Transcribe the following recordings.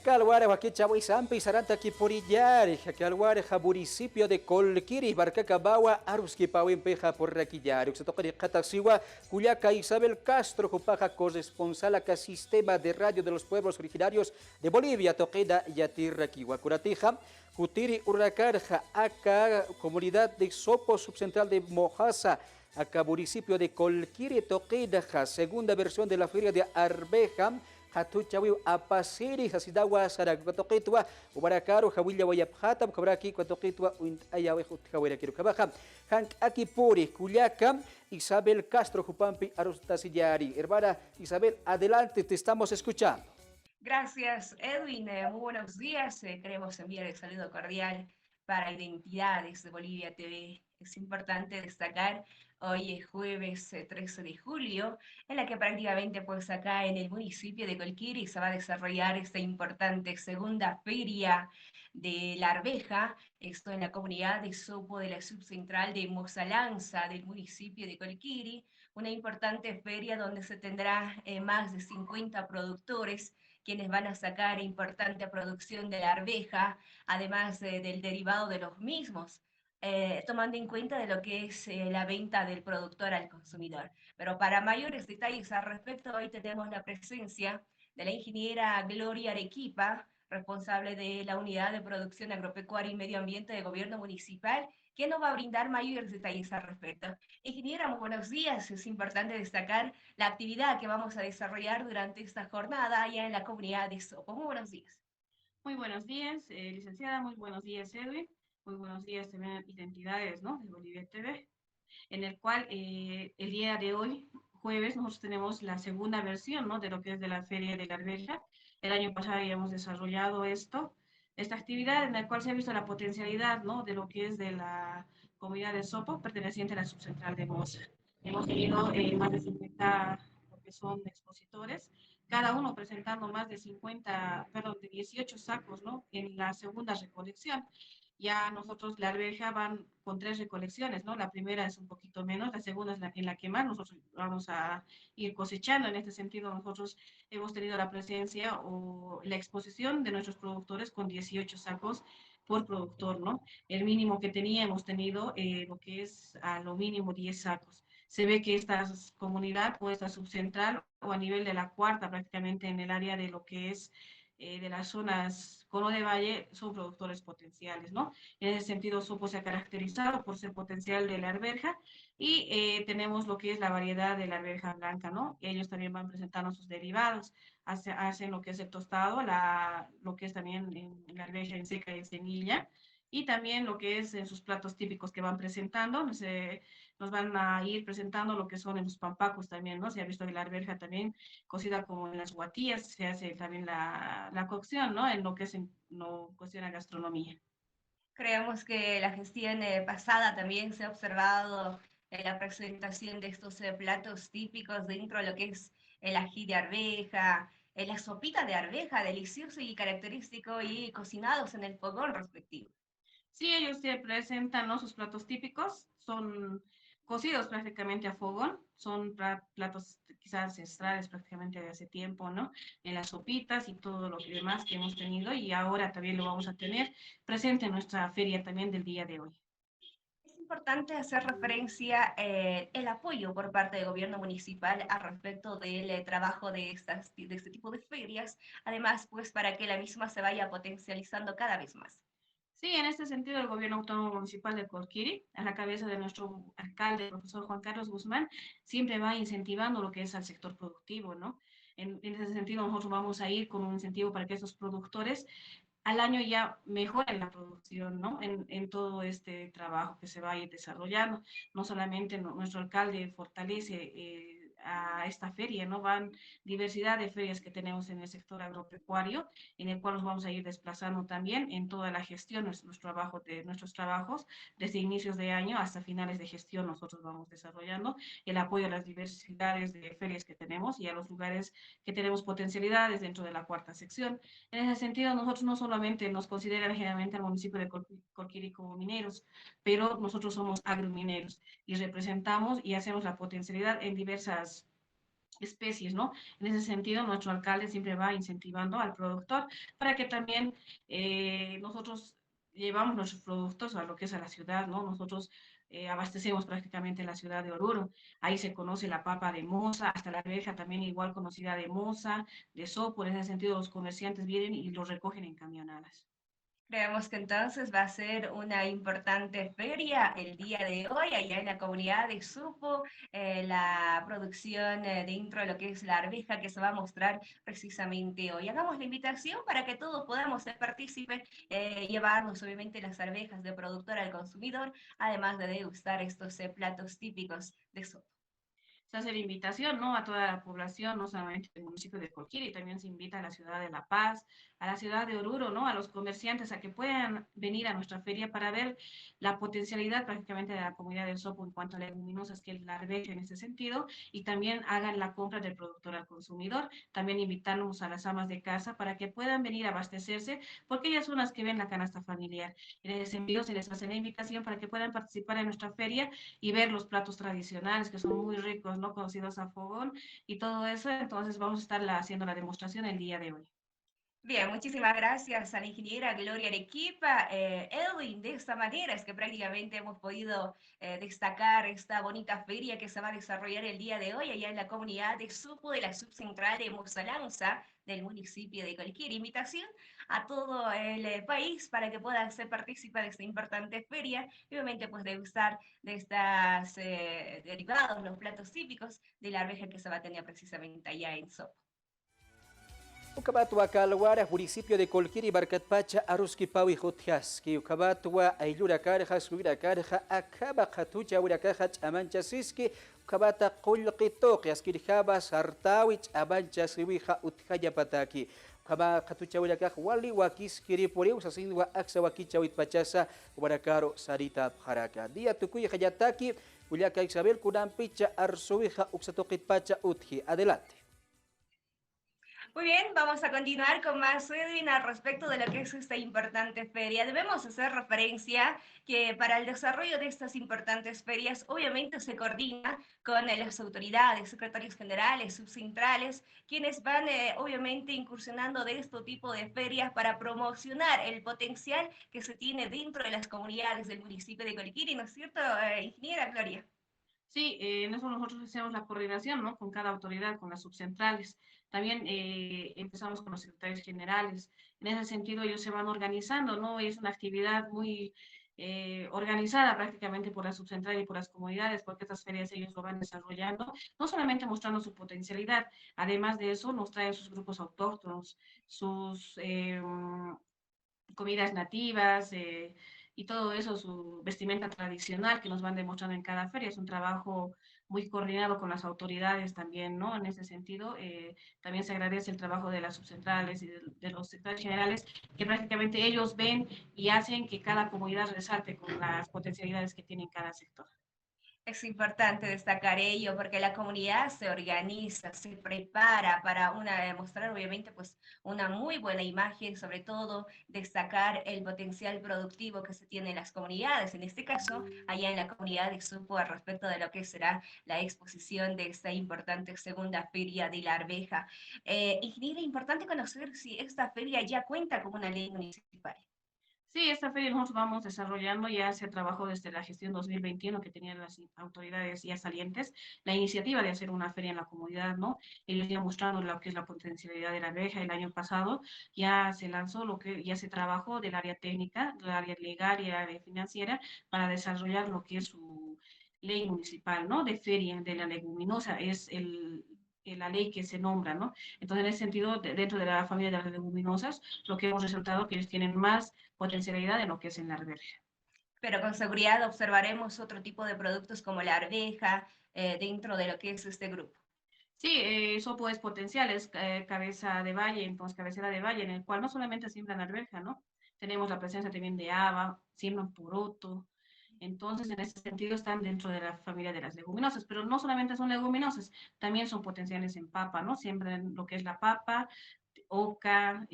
Calguare, Huaquichahui, Sampi, Saranta, Kipurillar, Calguare, municipio de Colquiri, Barcacabawa, Aruski, Pauimpeja, por Raquillar, Uxatoqui, Catasiwa, Cuyaca, Isabel Castro, Jupaja, corresponsal a Sistema de Radio de los Pueblos Originarios de Bolivia, Toqueda, Yatirraquiwa, Curatija, Cutiri, Urracarja, Acá, Comunidad de Sopo, Subcentral de Mojasa, acá municipio de Colquiri, Toqueda, segunda versión de la Feria de Arveja, Hatuchawi apasiri hasidawa saragotokitwa ubarakaru hawilla wayaphatam kabraki kotokitwa ayawe hutkawira kiru kabaja hank akipuri Culiacán Isabel Castro Jupampi Arustasillari. Hermana Isabel, adelante, te estamos escuchando. Gracias, Edwin. Muy buenos días. Queremos enviar el saludo cordial para Identidades de Bolivia TV. Es importante destacar, hoy es jueves 13 de julio, en la que prácticamente pues acá en el municipio de Colquiri se va a desarrollar esta importante segunda feria de la arveja, esto en la comunidad de Sopo de la subcentral de Mozalanza del municipio de Colquiri, una importante feria donde se tendrá más de 50 productores quienes van a sacar importante producción de la arveja, además del derivado de los mismos, tomando en cuenta de lo que es la venta del productor al consumidor. Pero para mayores detalles al respecto, hoy tenemos la presencia de la ingeniera Gloria Arequipa, responsable de la Unidad de Producción Agropecuaria y Medio Ambiente de Gobierno Municipal, que nos va a brindar mayores detalles al respecto. Ingeniera, muy buenos días. Es importante destacar la actividad que vamos a desarrollar durante esta jornada allá en la comunidad de Sopo. Muy buenos días. Muy buenos días, licenciada, muy buenos días, Edwin. Muy buenos días también Identidades, ¿no? De Bolivia TV, en el cual el día de hoy, jueves, nosotros tenemos la segunda versión, ¿no? De lo que es de la Feria de la Arveja. El año pasado ya hemos desarrollado esta actividad en la cual se ha visto la potencialidad, ¿no? De lo que es de la comunidad de Sopo, perteneciente a la subcentral de Moza. Hemos tenido más de 50 lo que son expositores, cada uno presentando más de 50, perdón, de 18 sacos, ¿no? En la segunda recolección. Ya nosotros la arveja van con 3 recolecciones, ¿no? La primera es un poquito menos, la segunda es en la que más nosotros vamos a ir cosechando. En este sentido, nosotros hemos tenido la presencia o la exposición de nuestros productores con 18 sacos por productor, ¿no? El mínimo que hemos tenido lo que es a lo mínimo 10 sacos. Se ve que esta comunidad o esta subcentral o a nivel de la cuarta prácticamente en el área de lo que es de las zonas Cono de Valle son productores potenciales, ¿no? En ese sentido, Sopo se ha caracterizado por ser potencial de la arveja y tenemos lo que es la variedad de la arveja blanca, ¿no? Ellos también van presentando sus derivados, hacen lo que es el tostado, lo que es también la arveja en seca y en semilla, y también lo que es en sus platos típicos que van presentando, nos van a ir presentando lo que son en los pampacos también, ¿no? Se ha visto que la arveja también cocida como en las guatillas, se hace también la cocción, ¿no? En lo que es en no, cuestión de gastronomía. Creemos que la gestión pasada también se ha observado la presentación de estos platos típicos dentro de lo que es el ají de arveja, la sopita de arveja, delicioso y característico y cocinados en el fogón respectivo. Sí, ellos te presentan, ¿no? Sus platos típicos, son cocidos prácticamente a fogón, son platos quizás ancestrales prácticamente de hace tiempo, ¿no? En las sopitas y todo lo demás que hemos tenido y ahora también lo vamos a tener presente en nuestra feria también del día de hoy. Es importante hacer referencia el apoyo por parte del gobierno municipal al respecto del trabajo de este tipo de ferias, además pues para que la misma se vaya potencializando cada vez más. Sí, en este sentido, el Gobierno Autónomo Municipal de Colquiri, a la cabeza de nuestro alcalde, el profesor Juan Carlos Guzmán, siempre va incentivando lo que es al sector productivo, ¿no? En ese sentido, nosotros vamos a ir con un incentivo para que esos productores al año ya mejoren la producción, ¿no? En todo este trabajo que se va a ir desarrollando. No solamente nuestro alcalde fortalece a esta feria, ¿no? Van diversidad de ferias que tenemos en el sector agropecuario, en el cual nos vamos a ir desplazando también en toda la gestión, nuestros trabajos, desde inicios de año hasta finales de gestión nosotros vamos desarrollando el apoyo a las diversidades de ferias que tenemos y a los lugares que tenemos potencialidades dentro de la cuarta sección. En ese sentido, nosotros no solamente nos consideran generalmente al municipio de Colquiri como mineros, pero nosotros somos agromineros y representamos y hacemos la potencialidad en diversas especies, ¿no? En ese sentido, nuestro alcalde siempre va incentivando al productor para que también nosotros llevamos nuestros productos a lo que es a la ciudad, ¿no? Nosotros abastecemos prácticamente la ciudad de Oruro. Ahí se conoce la papa de moza, hasta la arveja también igual conocida de moza, de sopo. En ese sentido, los comerciantes vienen y los recogen en camionadas. Creemos que entonces va a ser una importante feria el día de hoy, allá en la comunidad de Supo, la producción dentro de lo que es la arveja que se va a mostrar precisamente hoy. Hagamos la invitación para que todos podamos ser partícipes, llevarnos obviamente las arvejas de productor al consumidor, además de degustar estos platos típicos de Supo. Se hace la invitación, ¿no? A toda la población, no solamente del municipio de Colquiri, también se invita a la ciudad de La Paz, a la ciudad de Oruro, ¿no? A los comerciantes a que puedan venir a nuestra feria para ver la potencialidad prácticamente de la comunidad del Sopo en cuanto a leguminosas, que es la arveja en ese sentido, y también hagan la compra del productor al consumidor. También invitarnos a las amas de casa para que puedan venir a abastecerse, porque ellas son las que ven la canasta familiar. En ese sentido, se les hace la invitación para que puedan participar en nuestra feria y ver los platos tradicionales que son muy ricos, ¿no? Cocidos a fogón y todo eso. Entonces vamos a estar haciendo la demostración el día de hoy. Bien, muchísimas gracias a la ingeniera Gloria Arequipa. Edwin, de esta manera es que prácticamente hemos podido destacar esta bonita feria que se va a desarrollar el día de hoy allá en la comunidad de Supo de la subcentral de Mozalanza del municipio de Colquiri. Invitación a todo el país para que puedan ser partícipes de esta importante feria y obviamente pues degustar de estas derivados, los platos típicos de la arveja que se va a tener precisamente allá en Supo. Ukabatwa Kalwara, municipio de Colquiri, Barcatpacha, Aruski Pawi Jutjaski, Ukabatwa, Aylura Karja, Subira Karja, Akaba Katucha, Urakaja, Amancha Siski, Ukabata Kulqitoki, Askirjaba, Sartawich, Abancha Siwija, Utkaya Pataki. Ukaba Katucha Urakaj, Wali, Wakiskiri, Purius, Asindwa, Aksa Wakicha, Uitpachasa, Ubarakaro, Sarita, Haraka. Dia Tukuya Hayataki, Uliaka Isabel, Kunampicha, Arsuija, Uxatokit Pacha, Utji. Adelante. Muy bien, vamos a continuar con más, Edwin, al respecto de lo que es esta importante feria. Debemos hacer referencia que para el desarrollo de estas importantes ferias, obviamente se coordina con las autoridades, secretarios generales, subcentrales, quienes van obviamente incursionando de este tipo de ferias para promocionar el potencial que se tiene dentro de las comunidades del municipio de Colquiri, ¿no es cierto, ingeniera Gloria? Sí, en eso nosotros hacemos la coordinación, ¿no? Con cada autoridad, con las subcentrales. También empezamos con los secretarios generales. En ese sentido, ellos se van organizando, ¿no? Es una actividad muy organizada prácticamente por la subcentral y por las comunidades, porque estas ferias ellos lo van desarrollando, no solamente mostrando su potencialidad, además de eso nos traen sus grupos autóctonos, sus comidas nativas y todo eso, su vestimenta tradicional que nos van demostrando en cada feria. Es un trabajo muy coordinado con las autoridades también, ¿no? En ese sentido, también se agradece el trabajo de las subcentrales y de los sectores generales, que prácticamente ellos ven y hacen que cada comunidad resalte con las potencialidades que tiene cada sector. Es importante destacar ello porque la comunidad se organiza, se prepara para mostrar obviamente pues una muy buena imagen, sobre todo destacar el potencial productivo que se tiene en las comunidades, en este caso allá en la comunidad de Supo al respecto de lo que será la exposición de esta importante segunda feria de la arveja. Ingeniera, importante conocer si esta feria ya cuenta con una ley municipal. Sí, esta feria nosotros vamos desarrollando, ya se trabajó desde la gestión 2021 que tenían las autoridades ya salientes, la iniciativa de hacer una feria en la comunidad, ¿no? Ellos ya mostrando lo que es la potencialidad de la abeja. El año pasado ya se lanzó lo que ya se trabajó del área técnica, del área legal y el área financiera para desarrollar lo que es su ley municipal, ¿no? De feria de la leguminosa, es la ley que se nombra, ¿no? Entonces, en ese sentido, dentro de la familia de las leguminosas, lo que hemos resaltado que ellos tienen más potencialidad de lo que es en la arveja. Pero con seguridad observaremos otro tipo de productos como la arveja dentro de lo que es este grupo. Sí, eso pues potenciales, cabeza de valle, entonces cabecera de valle, en el cual no solamente siembran arveja, ¿no? Tenemos la presencia también de haba, siembran poroto, entonces en ese sentido están dentro de la familia de las leguminosas, pero no solamente son leguminosas, también son potenciales en papa, ¿no? Siembran lo que es la papa, oca,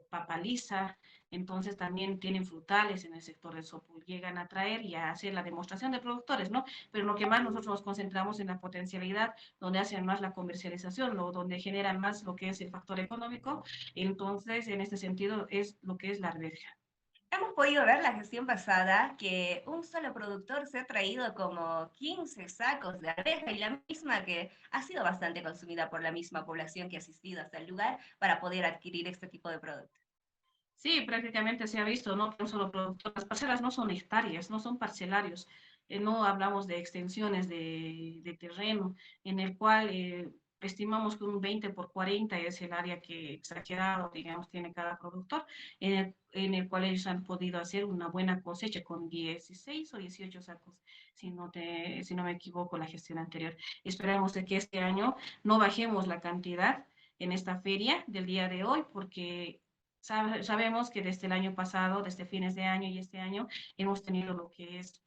papaliza, entonces también tienen frutales en el sector del Sopul, llegan a traer y a hacer la demostración de productores, ¿no? Pero lo que más nosotros nos concentramos en la potencialidad, donde hacen más la comercialización, donde generan más lo que es el factor económico, entonces en este sentido es lo que es la arveja. Hemos podido ver la gestión pasada que un solo productor se ha traído como 15 sacos de arveja y la misma que ha sido bastante consumida por la misma población que ha asistido hasta el lugar para poder adquirir este tipo de producto. Sí, prácticamente se ha visto, ¿no? Que un solo productor, las parcelas no son hectáreas, no son parcelarios, no hablamos de extensiones de terreno, en el cual estimamos que un 20 por 40 es el área que exagerado, digamos, tiene cada productor, en el cual ellos han podido hacer una buena cosecha con 16 o 18 sacos, si no me equivoco, la gestión anterior. Esperamos de que este año no bajemos la cantidad en esta feria del día de hoy, porque sabemos que desde el año pasado, desde fines de año y este año, hemos tenido lo que es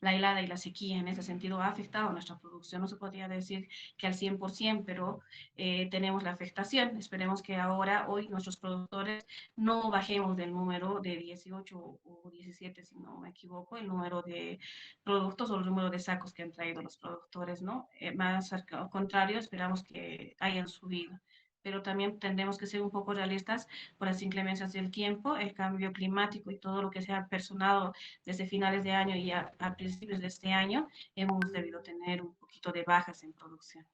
la helada y la sequía. En ese sentido ha afectado a nuestra producción. No se podría decir que al 100%, pero tenemos la afectación. Esperemos que ahora, hoy, nuestros productores no bajemos del número de 18 o 17, si no me equivoco, el número de productos o el número de sacos que han traído los productores, ¿no? Más al contrario, esperamos que hayan subido, pero también tendremos que ser un poco realistas por las inclemencias del tiempo, el cambio climático y todo lo que se ha personado desde finales de año y a principios de este año, hemos debido tener un poquito de bajas en producción.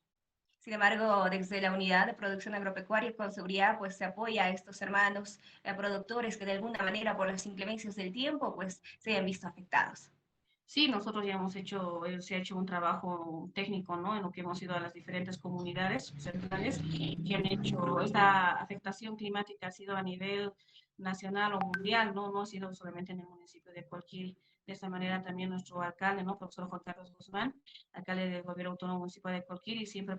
Sin embargo, desde la Unidad de Producción Agropecuaria con Seguridad, pues se apoya a estos hermanos productores que de alguna manera por las inclemencias del tiempo, pues se hayan visto afectados. Sí, nosotros ya hemos hecho, se ha hecho un trabajo técnico, ¿no? En lo que hemos ido a las diferentes comunidades centrales que han hecho, esta afectación climática ha sido a nivel nacional o mundial, ¿no? No ha sido solamente en el municipio de Colquiri. De esta manera también nuestro alcalde, ¿no? Profesor Juan Carlos Guzmán, alcalde del Gobierno Autónomo Municipal de Colquiri, siempre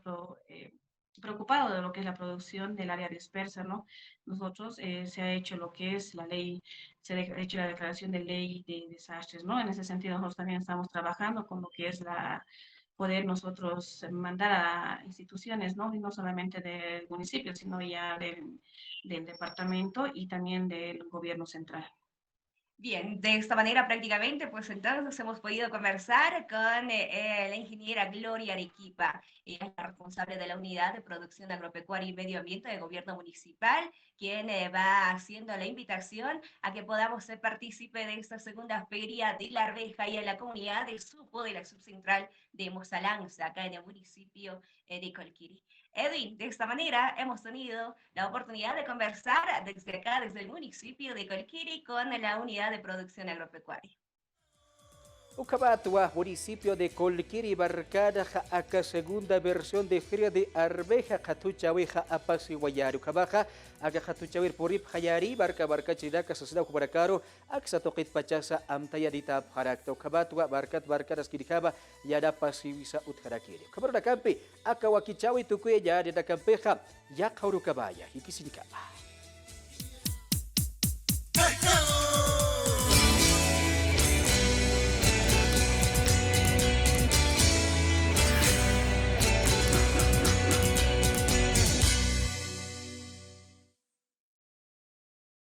preocupado de lo que es la producción del área dispersa, ¿no? Nosotros se ha hecho lo que es la ley, se ha hecho la declaración de ley de desastres, ¿no? En ese sentido nosotros también estamos trabajando con lo que es poder nosotros mandar a instituciones, ¿no? Y no solamente del municipio, sino ya del departamento y también del gobierno central. Bien, de esta manera prácticamente, pues entonces hemos podido conversar con la ingeniera Gloria Arequipa. Ella es la responsable de la Unidad de Producción Agropecuaria y Medio Ambiente del Gobierno Municipal, quien va haciendo la invitación a que podamos ser partícipe de esta segunda feria de la arveja y en la comunidad de Supo, de la subcentral de Mozalanza, acá en el municipio de Colquiri. Edwin, de esta manera hemos tenido la oportunidad de conversar desde acá, desde el municipio de Colquiri, con la Unidad de Producción Agropecuaria. Ucabatua, municipio de Colquiri, Barcada, acá segunda versión de Feria de Arveja, Catuchaweja, Apasihuayari, Ucabaja, acá Catuchawir Purip, Hayari, Barca Chiraca, Sasida, Cubaracaro, Axa Toquit Pachasa, Amtayadita, Harakta, Ucabatua, Barcadas Kirikaba, Yara Pasivisa, Utharakiri. Ucabarona Campi, acá Wakichawi, Tucuya, Yara Campeja, Yakaurucabaya, Ikisinikaba.